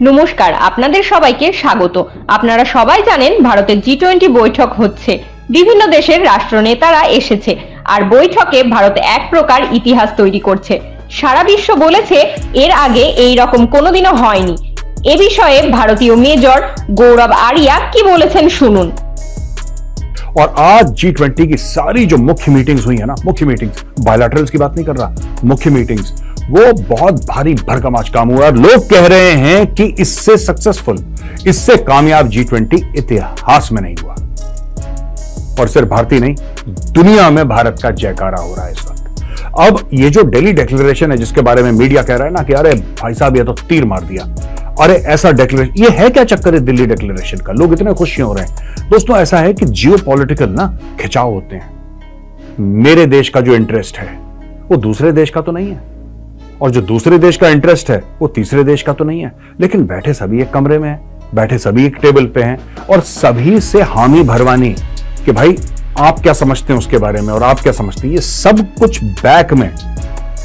নমস্কার, আপনাদের সবাইকে স্বাগত। আপনারা সবাই জানেন ভারতের জি20 বৈঠক হচ্ছে, বিভিন্ন দেশের রাষ্ট্রনেতারা এসেছে, আর বৈঠকে ভারত এক প্রকার ইতিহাস তৈরি করছে। সারা বিশ্ব বলেছে এর আগে এই রকম কোনোদিনও হয়নি। এ বিষয়ে ভারতীয় মেজর গৌরব আরিয়া কি বলেছেন শুনুন। और आज G20 की सारी जो मुख्य मीटिंग्स हुई है ना, मुख्य मीटिंग्स, बायलैटरल्स की बात नहीं कर रहा, मुख्य मीटिंग्स, वो बहुत भारी भरकम आज काम हुआ। लोग कह रहे हैं कि इससे सक्सेसफुल, इससे कामयाब G20 इतिहास में नहीं हुआ। और सिर्फ भारतीय नहीं, दुनिया में भारत का जयकारा हो रहा है इस वक्त। अब ये जो दिल्ली डिक्लेरेशन है, जिसके बारे में मीडिया कह रहा है ना कि अरे भाई साहब ये तो तीर मार दिया, अरे ऐसा डिक्लेरेशन, ये है क्या चक्कर है दिल्ली डिक्लेरेशन का? लोग इतने खुश हो रहे हैं। दोस्तों ऐसा है कि जियोपॉलिटिकल ना खिंचाव होते हैं। मेरे देश का जो इंटरेस्ट है वो दूसरे देश का तो नहीं है, और जो दूसरे देश का इंटरेस्ट है वो तीसरे देश का तो नहीं है, लेकिन बैठे सभी एक कमरे में हैं, बैठे सभी एक टेबल पे हैं, और सभी से हामी भरवानी कि भाई आप क्या समझते हैं उसके बारे में और आप क्या समझते हैं, ये सब कुछ बैक में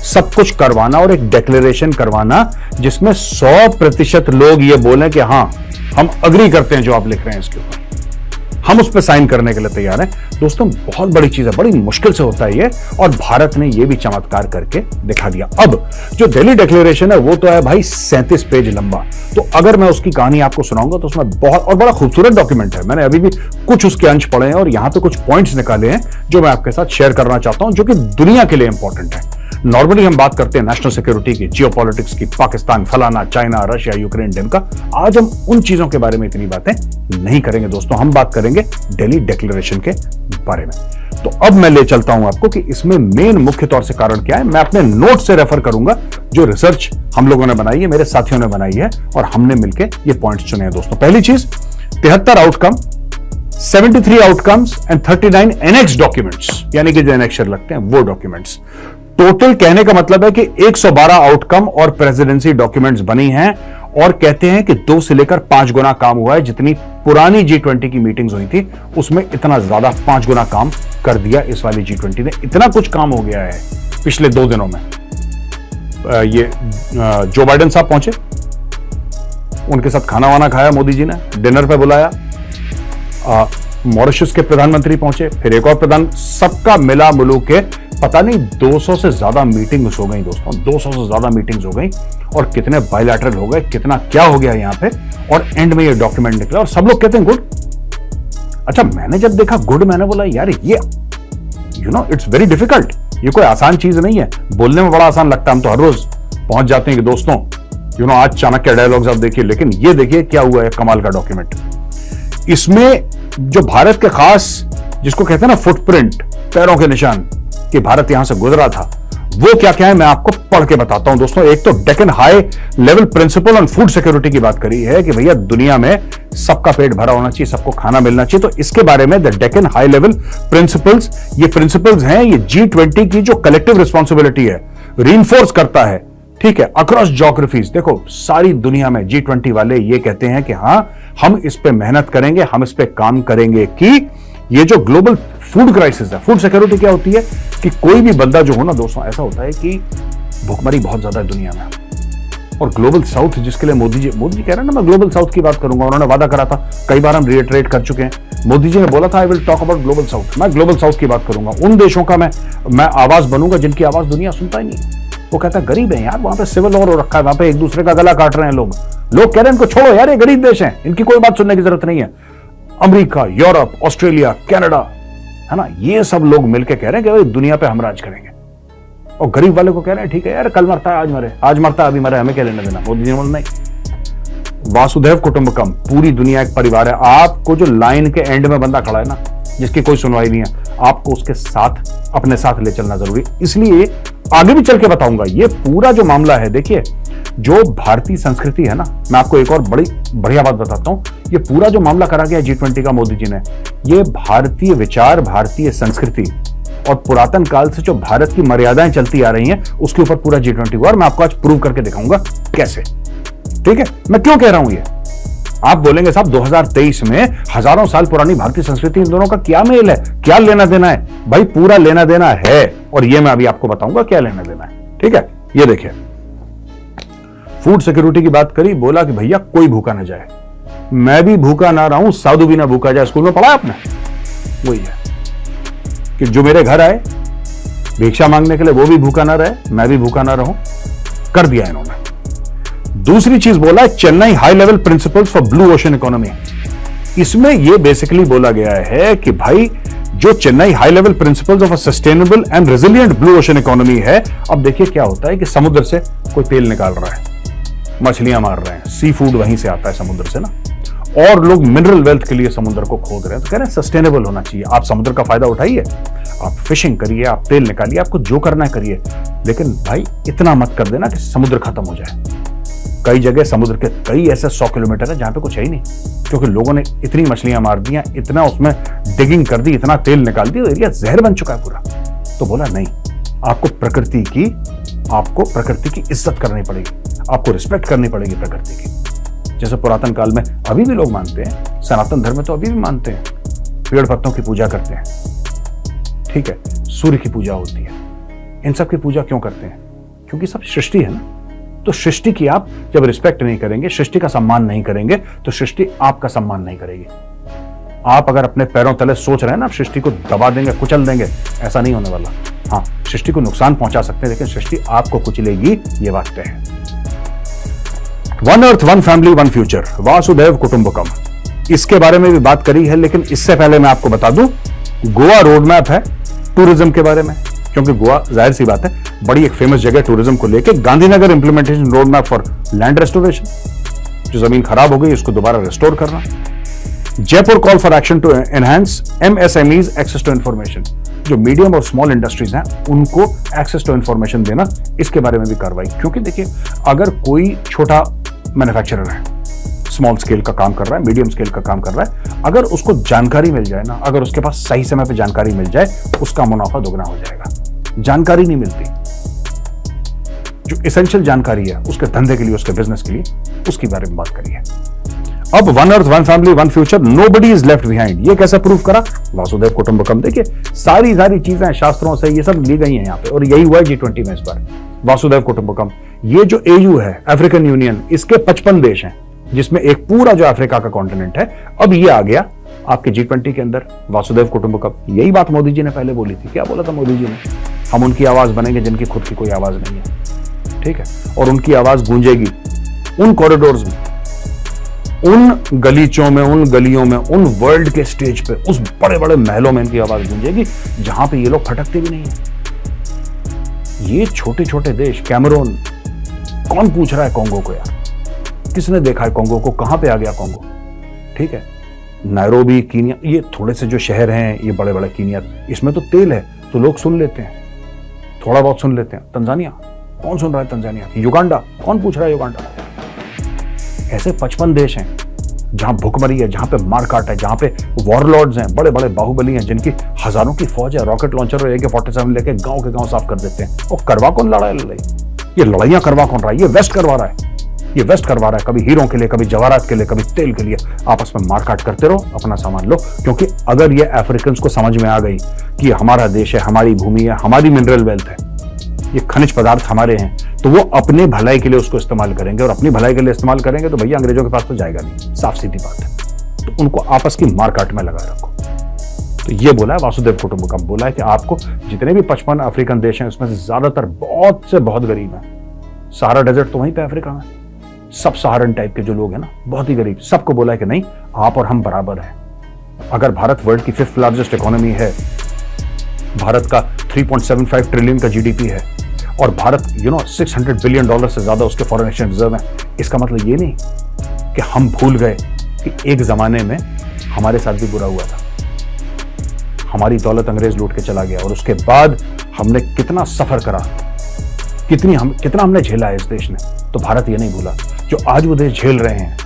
सब कुछ करवाना और एक डिक्लेरेशन करवाना जिसमें 100% लोग ये बोले कि हाँ हम अग्री करते हैं जो आप लिख रहे हैं इसके ऊपर, हम उस पर साइन करने के लिए तैयार हैं। दोस्तों बहुत बड़ी चीज है, बड़ी मुश्किल से होता है ये, और भारत ने ये भी चमत्कार करके दिखा दिया। अब जो दिल्ली डिक्लेरेशन है वो तो है भाई 37 पेज लंबा, तो अगर मैं उसकी कहानी आपको सुनाऊंगा तो उसमें बहुत और बड़ा खूबसूरत डॉक्यूमेंट है। मैंने अभी भी कुछ उसके अंश पढ़े हैं और यहां पे कुछ पॉइंट्स निकाले हैं जो मैं आपके साथ शेयर करना चाहता हूं, जो कि दुनिया के लिए इंपॉर्टेंट है। नॉर्मली हम बात करते हैं नेशनल सिक्योरिटी की, जियोपॉलिटिक्स की, पाकिस्तान फलाना, चाइना, रशिया, यूक्रेन, डेन का। आज हम उन चीजों के बारे में इतनी बातें नहीं करेंगे दोस्तों, हम बात करेंगे दिल्ली डिक्लेरेशन के बारे में। तो अब मैं ले चलता हूं आपको कि इसमें मेन मुख्य तौर से कारण क्या है। मैं अपने नोट से रेफर करूंगा, जो रिसर्च हम लोगों ने बनाई है, मेरे साथियों ने बनाई है, और हमने मिलकर ये पॉइंट्स चुने हैं दोस्तों। पहली चीज, 73 outcome, 73 outcomes and 39 annex documents, यानी कि जो एनेक्शर लगते हैं वो डॉक्यूमेंट्स। टोटल कहने का मतलब है कि 112 आउटकम और प्रेसिडेंसी डॉक्यूमेंट्स बनी हैं, और कहते हैं कि 2 से लेकर 5 गुना काम हुआ है। जितनी पुरानी G20 की मीटिंग्स हुई थी उसमें इतना ज्यादा 5 गुना काम कर दिया इस वाली G20 ने। इतना कुछ काम हो गया है पिछले 2 दिनों में। ये जो बाइडेन साहब पहुंचे, उनके साथ खाना वाना खाया मोदी जी ने, डिनर पे बुलाया। मॉरिशस के प्रधानमंत्री पहुंचे, फिर एक और प्रधान, सबका मिला मिलू के पता नहीं 200 से ज्यादा मीटिंग्स हो गई दोस्तों, 200 से ज्यादा मीटिंग्स हो गई, और कितने बायलैटरल हो गए, कितना क्या हो गया यहां पे, और एंड में ये डॉक्यूमेंट निकला और सब लोग कहते हैं गुड। अच्छा, मैंने जब देखा गुड, मैंने बोला यार ये इट्स वेरी डिफिकल्ट, ये कोई आसान चीज नहीं है। बोलने में बड़ा आसान लगता है, हम तो हर रोज पहुंच जाते हैं कि दोस्तों आज चाणक्य डायलॉग्स आप देखिए, लेकिन ये देखिए क्या हुआ है कमाल का डॉक्यूमेंट। इसमें जो भारत के खास, जिसको कहते हैं ना फुटप्रिंट, पैरों के निशान, कि भारत यहां से गुजरा था, वो क्या क्या है मैं आपको पढ़ के बताता हूं दोस्तों। एक तो Deccan high level principal on food security की बात करी है कि भैया दुनिया में सबका पेट भरा होना चाहिए, सबको खाना मिलना चाहिए। तो इसके बारे में the Deccan high level principles, ये प्रिंसिपल्स हैं, ये G20 की जो कलेक्टिव रिस्पॉन्सिबिलिटी है रीइंफोर्स करता है, ठीक है, अक्रॉस ज्योग्राफीज। देखो सारी दुनिया में G20 वाले ये कहते हैं कि हाँ हम इस पे मेहनत करेंगे, हम इस पे काम करेंगे कि ये जो ग्लोबल फूड क्राइसिस है, फूड सिक्योरिटी क्या होती है कि कोई भी बंदा जो हो ना दोस्तों, ऐसा होता है कि भुखमरी बहुत ज्यादा है दुनिया में, और ग्लोबल साउथ जिसके लिए मोदी जी कह रहे हैं ना, मैं ग्लोबल साउथ की बात करूंगा, उन्होंने वादा करा था, कई बार हम रिएटरेट कर चुके हैं। मोदी जी ने बोला था I will talk about global south, मैं ग्लोबल साउथ की बात करूंगा, उन देशों का मैं आवाज बनूंगा जिनकी आवाज दुनिया सुनता ही नहीं। वो कहता है गरीब है यार, वहां पे सिविल वॉर हो रखा है, वहां पे एक दूसरे का गला काट रहे हैं लोग कह रहे हैं इनको छोड़ो यार, ये गरीब देश हैं, इनकी कोई बात सुनने की जरूरत नहीं है। अमेरिका, यूरोप, ऑस्ट्रेलिया, कनाडा, है ना, ये सब लोग मिलकर कह रहे हैं कि भाई दुनिया पे हम राज करेंगे, और गरीब वाले को कह रहे हैं ठीक है यार, कल मरता है आज मरे, आज मरता है अभी मरे, हमें क्या लेना देना। मोदी जी ने बोला नहीं, वासुदेव कुटुंबकम, पूरी दुनिया एक परिवार है। आपको जो लाइन के एंड में बंदा खड़ा है ना, जिसकी कोई सुनवाई नहीं है, आपको उसके साथ अपने साथ ले चलना जरूरी, इसलिए आगे भी चल के बताऊंगा। ये पूरा जो मामला है, देखिए जो भारतीय संस्कृति है ना, मैं आपको एक और बड़ी बढ़िया बात बताता हूं, ये पूरा जो मामला करा गया G20 का मोदी जी ने, ये भारतीय विचार, भारतीय संस्कृति और पुरातन काल से जो भारत की मर्यादाएं चलती आ रही हैं, उसके ऊपर पूरा G20 हुआ, और मैं आपको आज प्रूव करके दिखाऊंगा कैसे। ठीक है, मैं क्यों कह रहा हूं ये, आप बोलेंगे साहब 2023 में हजारों साल पुरानी भारतीय संस्कृति, इन दोनों का क्या मेल है, क्या लेना देना है? भाई पूरा लेना देना है, और ये मैं अभी आपको बताऊंगा क्या लेना देना है। ठीक है, ये देखिए फूड सिक्योरिटी की बात करी, बोला कि भैया कोई भूखा ना जाए, मैं भी भूखा ना रहूं, साधु भी ना भूखा जाए। स्कूल में पढ़ा आपने? वही है कि जो मेरे घर आए भिक्षा मांगने के लिए वो भी भूखा ना रहे, मैं भी भूखा ना रहूं। कर दिया इन्होंने। दूसरी चीज बोला है Chennai high level principles for blue ocean economy. इसमें यह बेसिकली बोला गया है कि भाई जो Chennai high level principles of a sustainable and resilient blue ocean economy है, अब देखिए क्या होता है कि समुद्र से कोई तेल निकाल रहा है, मछलियां मार रहे हैं, सी फूड वहीं से आता है समुद्र से ना, और लोग मिनरल वेल्थ के लिए समुद्र को खोद रहे हैं, तो कह रहे हैं सस्टेनेबल होना चाहिए। आप समुद्र का फायदा उठाइए, आप फिशिंग करिए, आप तेल निकालिए, आपको जो करना है करिए, लेकिन भाई इतना मत कर देना कि समुद्र खत्म हो जाए। कई जगह समुद्र के कई ऐसे 100 किलोमीटर है जहां पे कुछ है ही नहीं, क्योंकि लोगों ने इतनी मछलियां मार दी, इतना उसमें डिगिंग कर दी, इतना तेल निकाल दिया, एरिया जहर बन चुका है पूरा। तो बोला नहीं, आपको प्रकृति की इज्जत करनी पड़ेगी, आपको रिस्पेक्ट करनी पड़ेगी प्रकृति की। जैसे पुरातन काल में अभी भी लोग मानते हैं, सनातन धर्म में तो अभी भी मानते हैं, पेड़ पत्तों की पूजा करते हैं, ठीक है, सूर्य की पूजा होती है। इन सब की पूजा क्यों करते हैं? क्योंकि सब सृष्टि है ना। तो सृष्टि की आप जब रिस्पेक्ट नहीं करेंगे, सृष्टि का सम्मान नहीं करेंगे, तो सृष्टि आपका सम्मान नहीं करेगी। आप अगर अपने पैरों तले सोच रहे हैं ना आप सृष्टि को दबा देंगे, कुचल देंगे, ऐसा नहीं होने वाला। हाँ, सृष्टि को नुकसान पहुंचा सकते हैं, लेकिन सृष्टि आपको कुचलेगी, ये बात तय है। One earth, one family, one future, वासुदेव कुटुंबकम, इसके बारे में भी बात करी है। लेकिन इससे पहले मैं आपको बता दूं, गोवा रोड मैप है टूरिज्म के बारे में, क्योंकि गोवा जाहिर सी बात है बड़ी एक फेमस जगह टूरिज्म को लेके। Gandhinagar implementation road map for land restoration, जो जमीन खराब हो गई उसको दोबारा रिस्टोर करना। Jaipur call for action to enhance MSMEs access to information, जो मीडियम और स्मॉल इंडस्ट्रीज हैं उनको एक्सेस टू इंफॉर्मेशन देना, इसके बारे में भी कार्रवाई। क्योंकि देखिए, अगर कोई छोटा मैन्युफैक्चरर है, स्मॉल स्केल का काम कर रहा है, मीडियम स्केल का काम कर रहा है, अगर उसको जानकारी मिल जाए ना, अगर उसके पास सही समय पे जानकारी मिल जाए, उसका मुनाफा दोगुना हो जाएगा। जानकारी नहीं मिलती, जो एसेंशियल जानकारी है उसके धंधे के लिए, उसके बिजनेस के लिए, उसके बारे में बात करिए। अब one earth, one family, one future, nobody is left behind, ये कैसे प्रूव करा? वासुदेव कुटुंबकम। देखिए सारी चीजें शास्त्रों से ये सब ली गई हैं यहाँ पे, और यही हुआ है G20 में इस बार। वासुदेव कुटुंबकम, ये जो AU है, अफ्रीकन यूनियन, इसके 55 देश हैं, जिसमें एक पूरा जो अफ्रीका का कॉन्टिनेंट है, अब ये आ गया आपके G20 के अंदर, वासुदेव कुटुंबकम। यही बात मोदी जी ने पहले बोली थी। क्या बोला था मोदी जी ने? हम उनकी आवाज बनेंगे जिनकी खुद की कोई आवाज नहीं है, ठीक है, और उनकी आवाज गूंजेगी उन कॉरिडोर्स में, उन गलीचों में, उन गलियों में, उन वर्ल्ड के स्टेज पे, उस बड़े बड़े महलों में इनकी आवाज गूंजेगी जहां पे ये लोग फटकते भी नहीं है। ये छोटे छोटे देश, कैमरून, कौन पूछ रहा है कोंगो को यार? किसने देखा है कोंगो को? कहां पे आ गया कोंगो? ठीक है, नायरोबी, कीनिया, ये थोड़े से जो शहर हैं, ये बड़े बड़े कीनिया, इसमें तो तेल है तो लोग सुन लेते हैं, थोड़ा बहुत सुन लेते हैं। तंजानिया, कौन सुन रहा है तंजानिया? युगांडा, कौन पूछ रहा है युगांडा? ऐसे 55 देश हैं जहां भुखमरी है, जहां पे मारकाट है, जहां पे वॉरलॉर्ड्स हैं, बड़े बड़े बाहुबली हैं, जिनकी हजारों की फौज है, रॉकेट लॉन्चर और AK-47 लेके गांव के गांव साफ कर देते हैं। और करवा कौन लड़ा है लड़ाई? ये लड़ाइयां करवा कौन रहा है? ये वेस्ट करवा रहा है, ये वेस्ट करवा रहा है। कभी हीरों के लिए, कभी जवाहरात के लिए, कभी तेल के लिए आपस में मारकाट करते रहो, अपना सामान लो। क्योंकि अगर ये अफ्रीकन को समझ में आ गई कि हमारा देश है, हमारी भूमि है, हमारी मिनरल वेल्थ है, ये खनिज पदार्थ हमारे हैं, तो वो अपने भलाई के लिए उसको इस्तेमाल करेंगे, और अपनी भलाई के लिए इस्तेमाल करेंगे तो भैया अंग्रेजों के पास तो जाएगा नहीं, साफ सीधी बात है। तो उनको आपस की मारकाट में लगा रखो। तो ये बोला है वासुदेव कुटुंबकम, बोला है कि आपको जितने भी 55 अफ्रीकन देश हैं उसमें से ज्यादातर बहुत से बहुत गरीब हैं। सहारा डेजर्ट तो वहीं पे अफ्रीका में, सब सहारन टाइप के जो लोग हैं ना, बहुत ही गरीब। सबको बोला है कि नहीं, आप और हम बराबर हैं। अगर भारत वर्ल्ड की 5th लार्जेस्ट इकोनॉमी है, भारत का 3.75 ट्रिलियन का GDP है, और भारत $600 बिलियन से ज्यादा उसके फॉरेन एक्सचेंज रिजर्व है, इसका मतलब ये नहीं कि हम भूल गए कि एक जमाने में हमारे साथ भी बुरा हुआ था, हमारी दौलत अंग्रेज लूट के चला गया, और उसके बाद हमने कितना सफर करा, कितना हमने झेला है इस देश ने। तो भारत ये नहीं भूला। जो आज वो देश झेल रहे हैं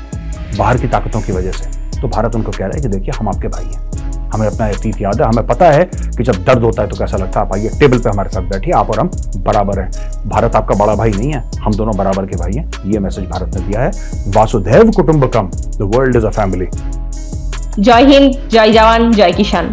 बाहर की ताकतों की वजह से, तो भारत उनको कह रहा है कि देखिए हम आपके भाई हैं, हमें अपना अतीत याद है, हमें पता है कि जब दर्द होता है तो कैसा लगता है। आप आइए टेबल पे हमारे साथ बैठिए, आप और हम बराबर हैं। भारत आपका बड़ा भाई नहीं है, हम दोनों बराबर के भाई हैं। ये मैसेज भारत ने दिया है। वासुदेव कुटुंबकम, the world is a family. जय हिंद, जय जवान, जय किसान।